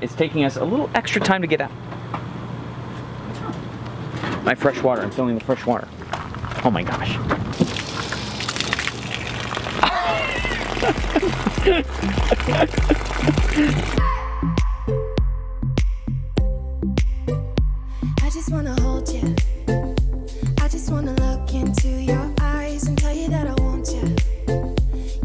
It's taking us a little extra time to get out. My fresh water, I'm filling the fresh water. Oh my gosh. I just wanna hold you. I just wanna look into your eyes and tell you that I want you.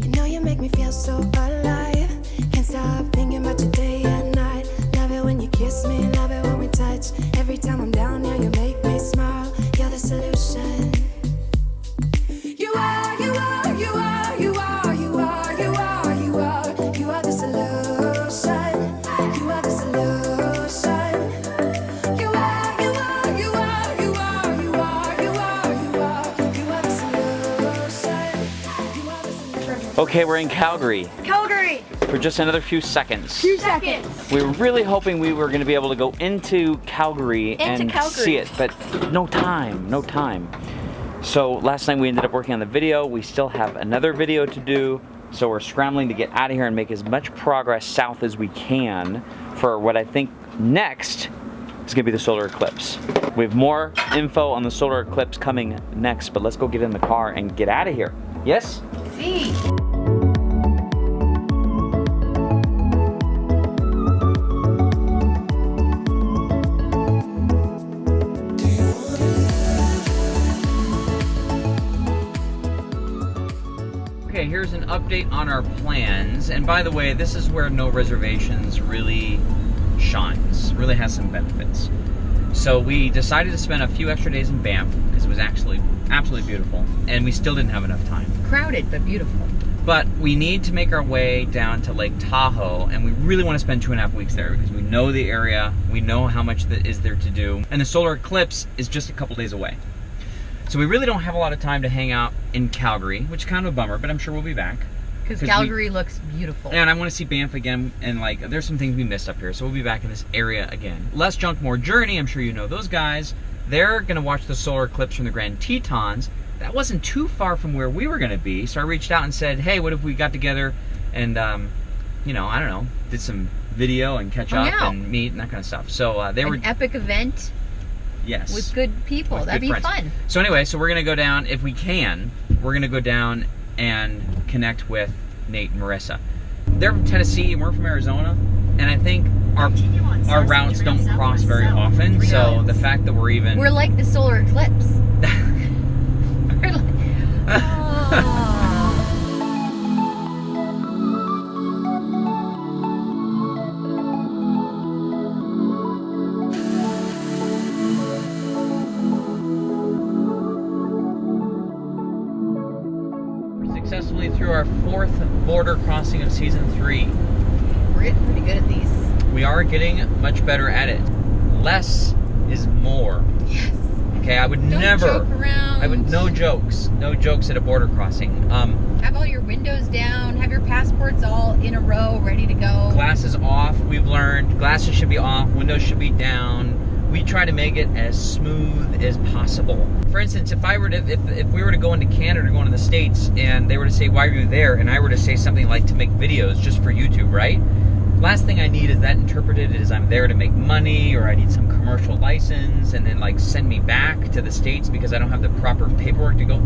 You know you make me feel so alive. Can't stop thinking about you day and night. Love it when you kiss me, love it when we touch. Every time I'm down here, you make me smile. You're the solution. You are, you are, you are, you are, you are, you are, you are. You are the solution. You are the solution. You are, you are, you are, you are, you are, you are, you are. You are the solution. You are the solution. Okay, we're in Calgary Calgary! for just another few seconds. 2 seconds. We were really hoping we were going to be able to go into Calgary and see it, but no time, no time. So last night we ended up working on the video. We still have another video to do, so we're scrambling to get out of here and make as much progress south as we can for what I think next is going to be the solar eclipse. We have more info on the solar eclipse coming next, but let's go get in the car and get out of here. Yes? See. Okay, here's an update on our plans. And by the way, this is where no reservations really shines, really has some benefits. So we decided to spend a few extra days in Banff because it was actually absolutely beautiful, and we still didn't have enough time. Crowded, but beautiful. But we need to make our way down to Lake Tahoe, and we really want to spend 2.5 weeks there because we know the area, we know how much that is there to do, and the solar eclipse is just a couple days away. So we really don't have a lot of time to hang out in Calgary, which is kind of a bummer, but I'm sure we'll be back. Because Calgary looks beautiful. And I want to see Banff again, and like, there's some things we missed up here, so we'll be back in this area again. Less Junk, More Journey, I'm sure you know those guys. They're gonna watch the solar eclipse from the Grand Tetons. That wasn't too far from where we were gonna be, so I reached out and said, hey, what if we got together and, you know, I don't know, did some video and catch up and meet and that kind of stuff. So they were... An epic event. Yes. With good people. That'd be fun. So anyway, so we're gonna go down, if we can, we're gonna go down and connect with Nate and Marissa. They're from Tennessee and we're from Arizona, and I think our routes don't cross very often, so the fact that we're even... We're like the solar eclipse. We're like... Oh. Successfully through our 4th border crossing of season 3. We're getting pretty good at these. We are getting much better at it. Less is more. Yes. Okay, I would Don't never. Joke around. I would no jokes at a border crossing. Have all your windows down. Have your passports all in a row, ready to go. Glasses off. We've learned glasses should be off. Windows should be down. We try to make it as smooth as possible. For instance, if we were to go into Canada or go into the States and they were to say, why are you there? And I were to say something like to make videos just for YouTube, right? Last thing I need is that interpreted as I'm there to make money or I need some commercial license and then like send me back to the States because I don't have the proper paperwork to go.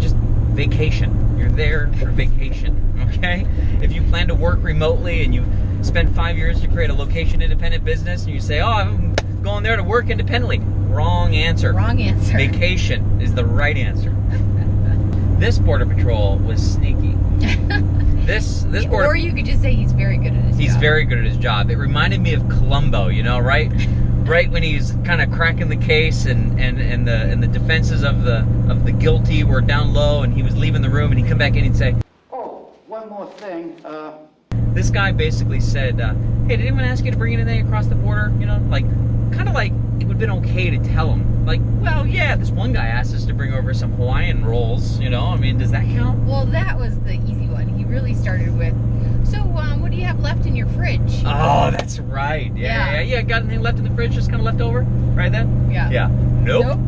Just vacation. You're there for vacation, okay? If you plan to work remotely and you spend 5 years to create a location independent business and you say, oh, I'm going there to work independently. Wrong answer. Wrong answer. Vacation is the right answer. This Border Patrol was sneaky. This border... Or you could just say he's very good at his job. He's very good at his job. It reminded me of Columbo, you know, right? Right when he's kind of cracking the case and the defenses of the guilty were down low and he was leaving the room and he'd come back in and say, oh, one more thing, This guy basically said, hey, did anyone ask you to bring anything across the border? You know, like, kind of like it would have been okay to tell him. Like, well, yeah, this one guy asked us to bring over some Hawaiian rolls, you know? I mean, does that count? Well, that was the easy one. He really started with, so what do you have left in your fridge? Oh, that's right. Yeah. Got anything left in the fridge just kind of left over? Right then? Yeah. Yeah. Nope.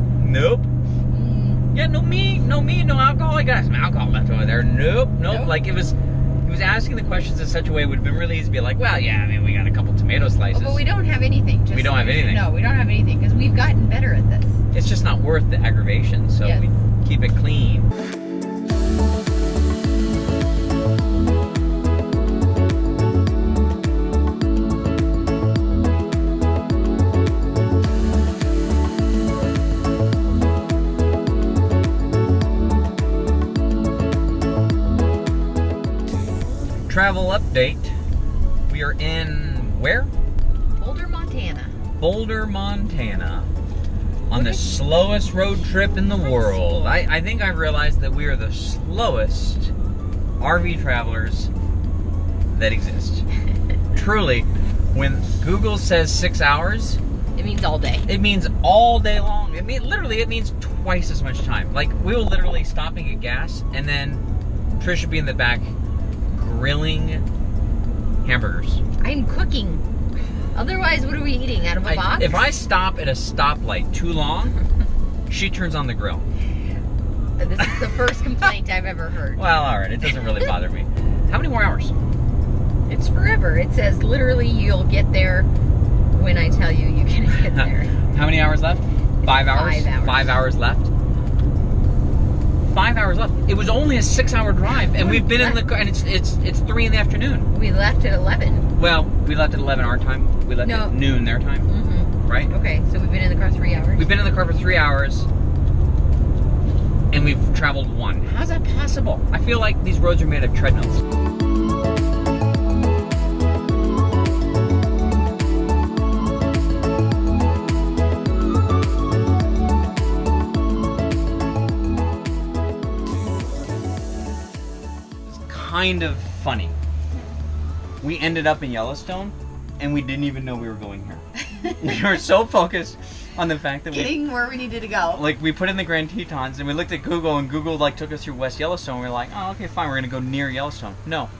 Yeah, no alcohol. I got some alcohol left over there. Nope. Like it was He was asking the questions in such a way it would have been really easy to be like, well, yeah, I mean, we got a couple tomato slices. Oh, but we don't have anything. We don't have anything. No, we don't have anything because we've gotten better at this. It's just not worth the aggravation, so Yes. we keep it clean. Travel update. We are in where? Boulder, Montana. Boulder, Montana. On the slowest road trip in the world. I think I've realized that we are the slowest RV travelers that exist. Truly, when Google says 6 hours, It means all day. it means all day long. It means twice as much time. Like, we will literally stop and get gas, and then Trish will be in the back grilling hamburgers. I'm cooking. Otherwise, what are we eating? Out of a box? If I stop at a stoplight too long, she turns on the grill. This is the first complaint I've ever heard. Well, alright, it doesn't really bother me. How many more hours? It's forever. It says literally you'll get there when I tell you you can get there. How many hours left? 5 hours? 5 hours. 5 hours left? 5 hours left. It was only a 6-hour drive, and we've been in the car, and it's 3 in the afternoon. We left at 11. Well, we left at 11 our time. We left at noon their time, Mm-hmm. right? Okay, so we've been in the car 3 hours. We've been in the car for 3 hours, and we've traveled 1. How's that possible? I feel like these roads are made of treadmills. Kind of funny. We ended up in Yellowstone, and we didn't even know we were going here. We were so focused on the fact that Getting where we needed to go. we put in the Grand Tetons, and we looked at Google, and Google like took us through West Yellowstone. We were like, oh, okay, fine, we're gonna go near Yellowstone. No,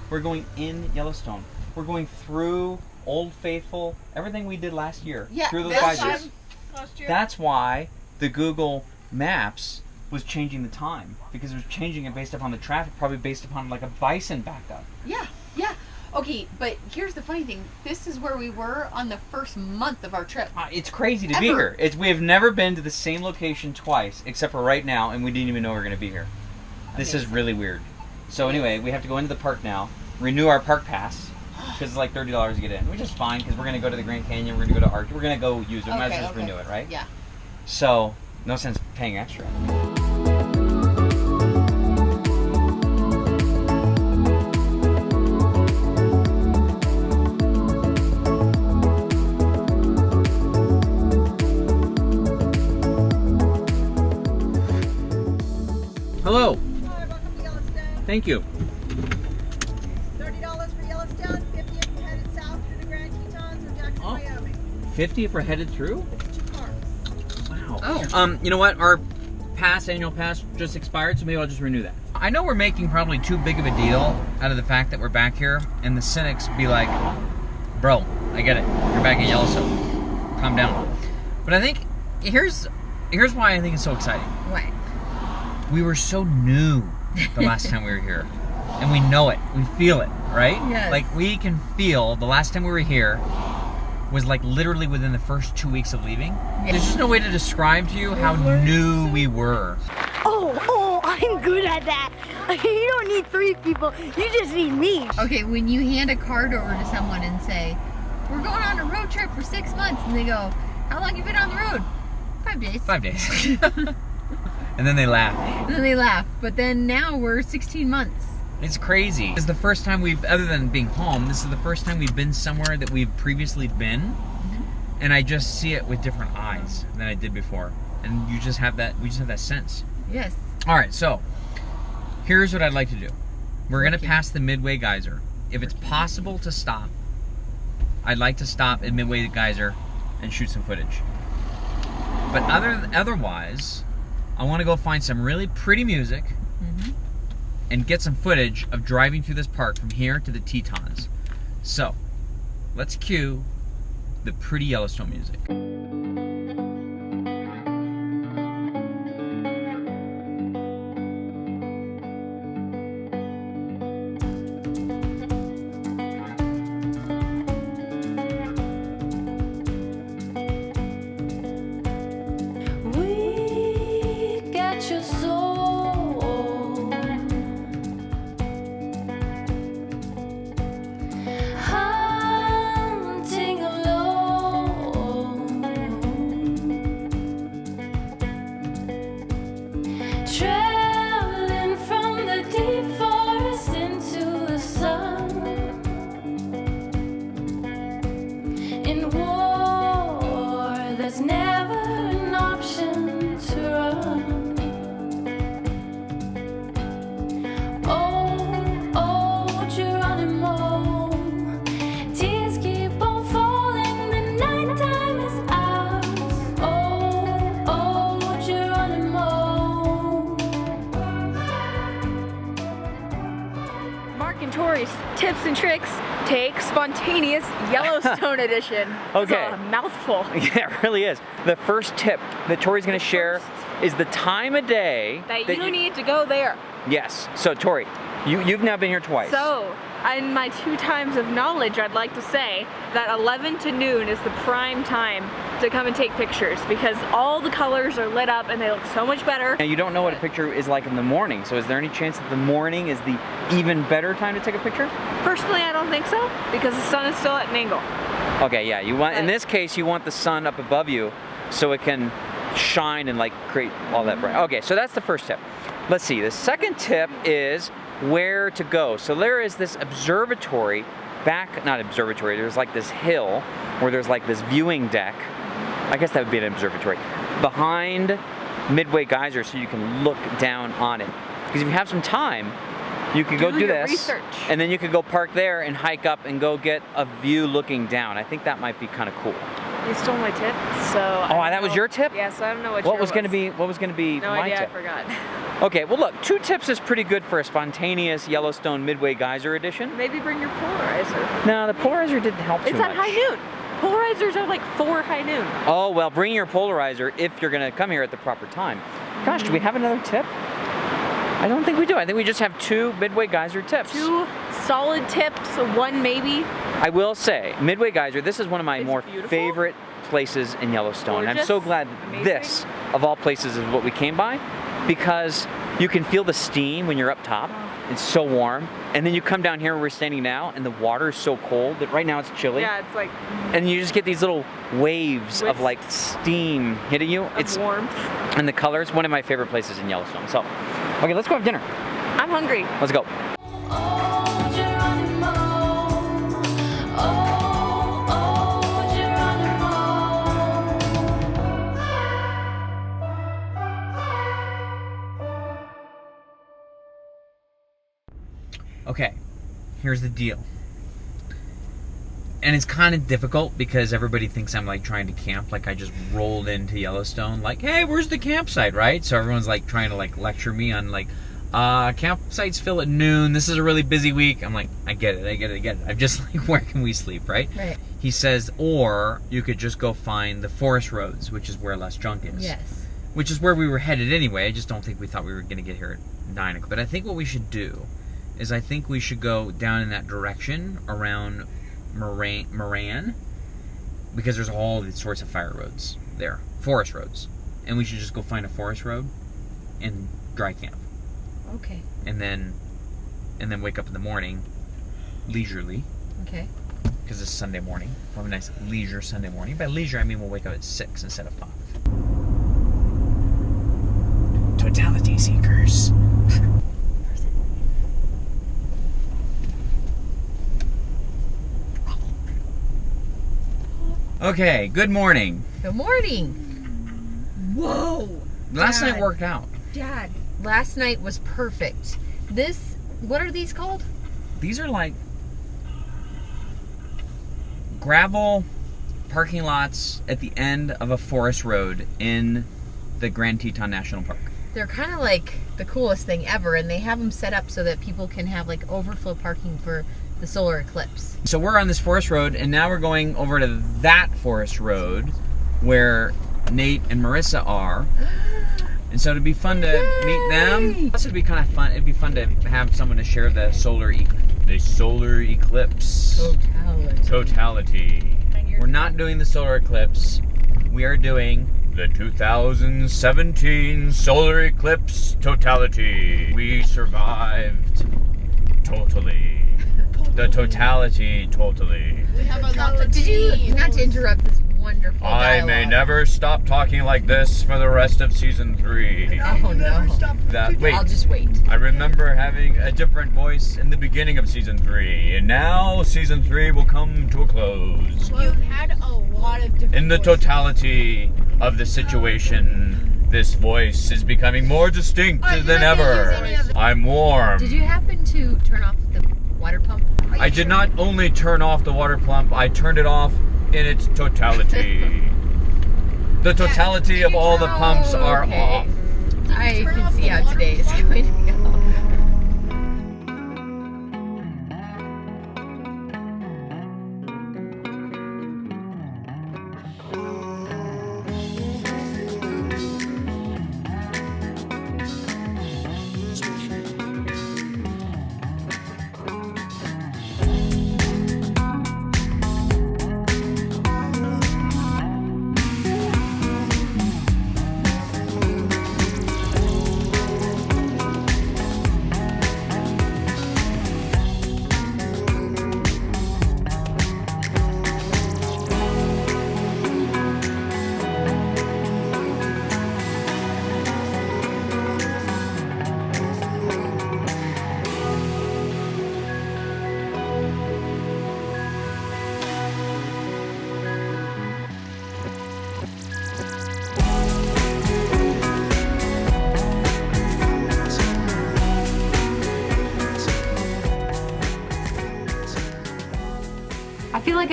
we're going in Yellowstone. We're going through Old Faithful, everything we did last year. Yeah, through those that's 5 years. Last year. That's why the Google Maps was changing the time, because it was changing it based upon the traffic, probably based upon like a bison backed up. Yeah, yeah. Okay, but here's the funny thing. This is where we were on the first month of our trip. It's crazy to be Ever. here. We have never been to the same location twice, except for right now, and we didn't even know we were going to be here. This is really weird. So anyway, we have to go into the park now, renew our park pass, because it's like $30 to get in, which is fine, because we're going to go to the Grand Canyon, we're going to go to Arch, we're going to go use it, might as well just renew it, right? Yeah. So, no sense paying extra. Hello. Hi, welcome to Yellowstone. Thank you. $30 for Yellowstone, $50 if you're headed south through the Grand Tetons or Jackson, Oh. Wyoming. 50 if we're headed through? 2 cars. Wow. Oh. You know what? Our annual pass just expired, so maybe I'll just renew that. I know we're making probably too big of a deal out of the fact that we're back here, and the cynics be like, bro, I get it. You're back in Yellowstone. Calm down. But I think, here's why I think it's so exciting. Why? We were so new the last time we were here. And we know it. We feel it, right? Yes. Like, we can feel the last time we were here was like literally within the first 2 weeks of leaving. There's just no way to describe to you how new we were. Oh, I'm good at that. You don't need 3 people, you just need me. Okay, when you hand a card over to someone and say, we're going on a road trip for 6 months, and they go, how long you been on the road? 5 days. 5 days. And then they laugh. And then they laugh. But then now we're 16 months. It's crazy. This is the first time other than being home, this is the first time we've been somewhere that we've previously been. And I just see it with different eyes than I did before. And we just have that sense. Yes. All right, so here's what I'd like to do. We're gonna pass the Midway Geyser. If it's possible to stop, I'd like to stop at Midway Geyser and shoot some footage. But otherwise, I want to go find some really pretty music and get some footage of driving through this park from here to the Tetons. So, let's cue the pretty Yellowstone music. tips and tricks, take spontaneous Yellowstone edition. Okay. It's a mouthful. Yeah, it really is. The first tip that Tori's going to share is the time of day that you need to go there. Yes. So Tori, you've now been here twice. So, in my 2 times of knowledge, I'd like to say that 11 to noon is the prime time to come and take pictures because all the colors are lit up and they look so much better. And you don't know what a picture is like in the morning, so is there any chance that the morning is the even better time to take a picture? Personally, I don't think so because the sun is still at an angle. Okay, yeah, you want, in this case, you want the sun up above you so it can shine and like create all that bright. Okay, so that's the first tip. Let's see, the second tip is where to go. So there is this observatory not observatory, there's like this hill where there's like this viewing deck. I guess that would be an observatory. Behind Midway Geyser so you can look down on it. Because if you have some time, you could go do this. Research. And then you could go park there and hike up and go get a view looking down. I think that might be kind of cool. You stole my tip, so. Oh, that was your tip? Yeah, so I don't know what was going to be. What was going to be no my idea, tip? I forgot. Okay, well look, 2 tips is pretty good for a spontaneous Yellowstone Midway Geyser edition. Maybe bring your polarizer. No, the polarizer didn't help too much. It's at high noon. Polarizers are like 4 high noon. Oh well, bring your polarizer if you're going to come here at the proper time. Gosh, do we have another tip? I don't think we do. I think we just have 2 Midway Geyser tips. 2 solid tips, 1 maybe. I will say, Midway Geyser, this is one of my favorite places in Yellowstone. Gorgeous. I'm so glad that this, of all places, is what we came by because you can feel the steam when you're up top. It's so warm. And then you come down here where we're standing now and the water is so cold that right now it's chilly. Yeah, it's like... And you just get these little waves of like steam hitting you. It's warmth. And the colors, one of my favorite places in Yellowstone. So, okay, let's go have dinner. I'm hungry. Let's go. Okay, here's the deal. And it's kind of difficult because everybody thinks I'm like trying to camp, like I just rolled into Yellowstone, like, hey, where's the campsite, right? So everyone's like trying to like lecture me on like, campsites fill at noon, this is a really busy week. I'm like, I get it. I'm just like, where can we sleep, right? Right. He says, or you could just go find the forest roads, which is where less junk is. Yes. Which is where we were headed anyway. I just don't think we thought we were going to get here at 9 o'clock. But I think what we should do is I think we should go down in that direction around Moran, because there's all these sorts of fire roads there, forest roads, and we should just go find a forest road and dry camp. Okay. And then wake up in the morning, leisurely. Okay. Because it's Sunday morning. We'll have a nice leisure Sunday morning. By leisure, I mean we'll wake up at 6 instead of 5. Totality seekers. Okay, good morning. Good morning. Whoa. Last night worked out. Dad, last night was perfect. What are these called? These are like gravel parking lots at the end of a forest road in the Grand Teton National Park. They're kind of like the coolest thing ever, and they have them set up so that people can have like overflow parking for the Solar Eclipse. So we're on this forest road, and now we're going over to that forest road where Nate and Marissa are. And so it'd be fun to meet them. Plus it'd be kind of fun. It'd be fun to have someone to share the solar eclipse. Totality. We're not doing the solar eclipse. We are doing the 2017 solar eclipse totality. We survived totally. The totality totally. We have a lot of Did you, not to interrupt this wonderful I dialogue. may never stop talking like this for the rest of season 3. Oh no. Wait, I'll just wait. I remember having a different voice in the beginning of season 3, and now season 3 will come to a close. You've had a lot of different In the voices. totality of the situation, this voice is becoming more distinct than ever. I'm warm. Did you happen to turn off the water pump? I did not only turn off the water pump, I turned it off in its totality. The totality of all the pumps are off. I can see how today is going to go.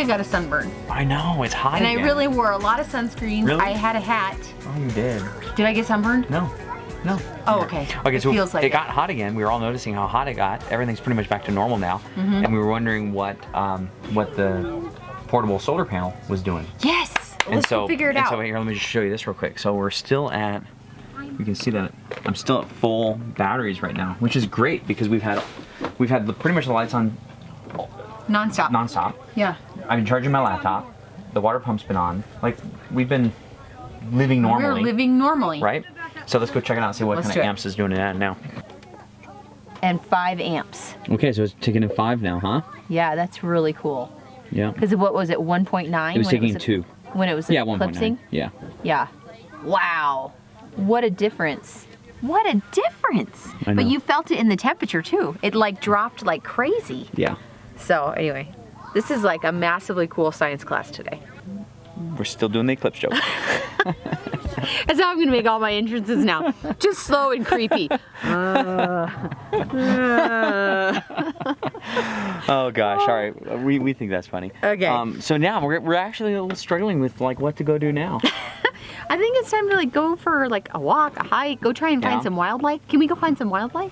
I got a sunburn. I know, it's hot And again. I really wore a lot of sunscreen. Really? I had a hat. Oh, you did. Did I get sunburned? No. Oh, okay. Okay, It so feels like it got hot again. We were all noticing how hot it got. Everything's pretty much back to normal now. Mm-hmm. And we were wondering what the portable solar panel was doing. Yes. Let's go figure it and out. so here, let me just show you this real quick. So we're still at, you can see that I'm still at full batteries right now, which is great because we've had pretty much the lights on Non-stop. Yeah. I've been charging my laptop. The water pump's been on. Like, we've been living normally. We're living normally. Right? So let's go check it out and see what kind of amps is doing it now. And 5 amps. Okay, so it's taking in 5 now, huh? Yeah, that's really cool. Yeah. Because what was it, 1.9? It was taking 2. When it was Yeah, eclipsing? 1.9. Yeah. Yeah. Wow. What a difference. What a difference. I know. But you felt it in the temperature too. It like dropped like crazy. Yeah. So anyway, this is like a massively cool science class today. We're still doing the eclipse joke. That's how I'm gonna make all my entrances now. Just slow and creepy. Oh gosh, all right. We think that's funny. Okay. So now we're actually a little struggling with like what to go do now. I think it's time to like go for like a walk, a hike, go try and find some wildlife. Can we go find some wildlife?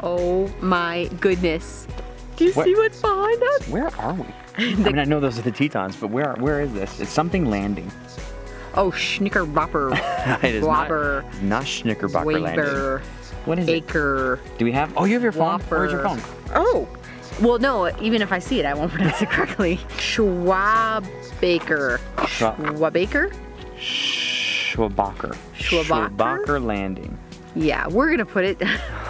Oh my goodness. Do you see what's behind us? Where are we? I mean, I know those are the Tetons, but where is this? It's something landing. Oh, Schnickerbopper. It is Blobber. not Schnickerbocker landing. Waber. What is it? Acre. Do we have? Oh, you have your phone. Whopper. Where's your phone? Oh. Well, no, even if I see it, I won't pronounce it correctly. Schwabaker. Schwabaker? Schwabacher. Schwabacher? Schwabacher landing. Yeah, we're gonna put it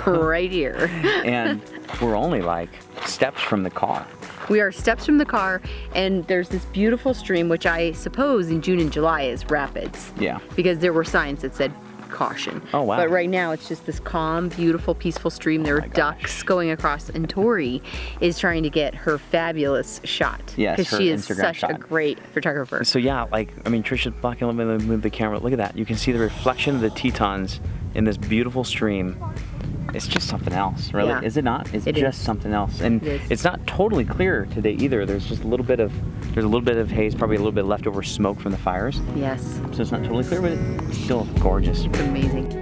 right here. And we're only like steps from the car. We are steps from the car, and there's this beautiful stream, which I suppose in June and July is rapids. Yeah. Because there were signs that said caution. Oh, wow. But right now it's just this calm, beautiful, peaceful stream. There are ducks going across, and Tori is trying to get her fabulous shot. Yes, because her she is Instagram such shot. a great photographer. So yeah, like, I mean, Trisha's blocking, let me move the camera. Look at that. You can see the reflection of the Tetons in this beautiful stream. It's just something else, really. Yeah. Is it not? It's It just is. something else. And It is. it's not totally clear today either. There's just a little bit of haze, probably a little bit leftover smoke from the fires. Yes, So it's not totally clear, but it's still gorgeous. it's amazing.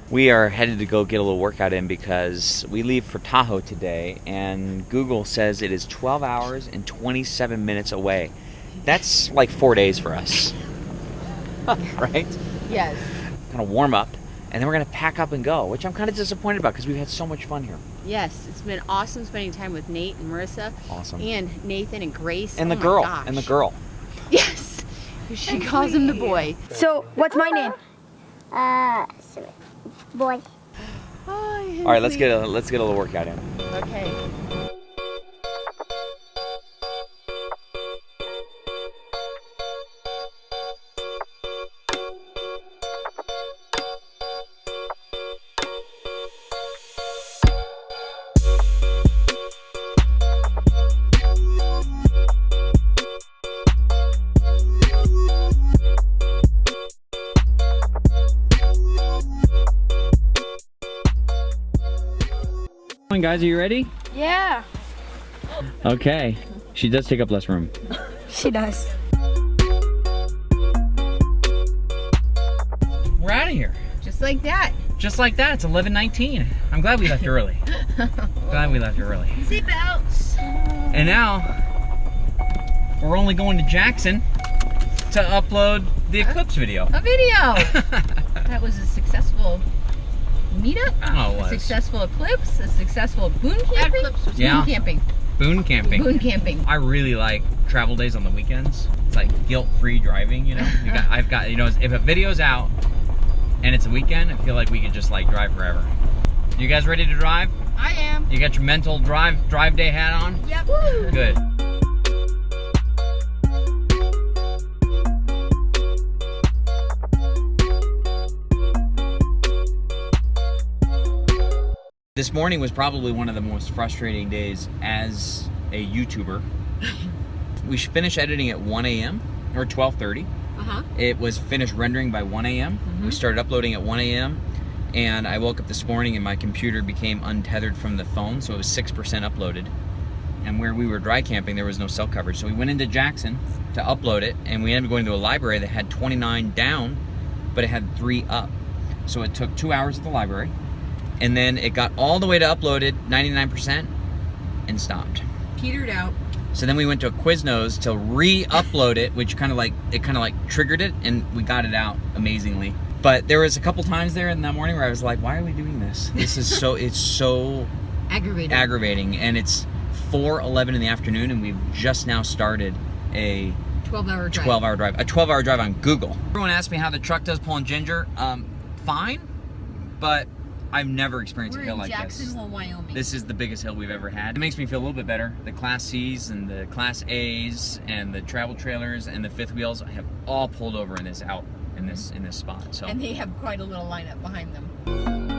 We are headed to go get a little workout in because we leave for Tahoe today, and Google says it is 12 hours and 27 minutes away. That's like 4 days for us. Right? Yes. Kind of warm up, and then we're going to pack up and go, which I'm kind of disappointed about because we've had so much fun here. Yes, it's been awesome spending time with Nate and Marissa. Awesome. And Nathan and Grace. And Oh the my girl. gosh. And the girl. Yes. She calls him the boy. So, what's my name? Boy. Hi, All right, let's get a little workout in. Okay. Come on, guys, are you ready? Yeah. Okay. She does take up less room. She does. We're out of here. Just like that. Just like that. It's 11:19. I'm glad we left early. Seatbelts. And now we're only going to Jackson to upload the eclipse video. A video. That was a successful meetup, Oh, it a was. successful eclipse, a successful boon camping. Eclipse was Yeah. Boon camping. Boon camping. Boon camping. I really like travel days on the weekends. It's like guilt-free driving, you know? I've got, you know, if a video's out and it's a weekend, I feel like we could just like drive forever. You guys ready to drive? I am. You got your mental drive day hat on? Yep. Good. This morning was probably one of the most frustrating days as a YouTuber. We finished editing at 1 a.m. or 12:30. It was finished rendering by 1 a.m. We started uploading at 1 a.m. and I woke up this morning and my computer became untethered from the phone, so it was 6% uploaded. And where we were dry camping, there was no cell coverage. So we went into Jackson to upload it, and we ended up going to a library that had 29 down, but it had 3 up. So it took 2 hours at the library. And then it got all the way to uploaded, 99%, and stopped. Petered out. So then we went to a Quiznos to re-upload it, which kind of like triggered it, and we got it out amazingly. But there was a couple times there in that morning where I was like, why are we doing this? This is it's so aggravating. And it's 4:11 in the afternoon, and we've just now started a 12-hour drive. 12-hour drive. A 12-hour drive on Google. Everyone asked me how the truck does pulling ginger. Fine, but I've never experienced We're a hill in like this. Jacksonville, Wyoming. This is the biggest hill we've ever had. It makes me feel a little bit better. The Class C's and the Class A's and the travel trailers and the fifth wheels have all pulled over in this spot. So And they have quite a little lineup behind them.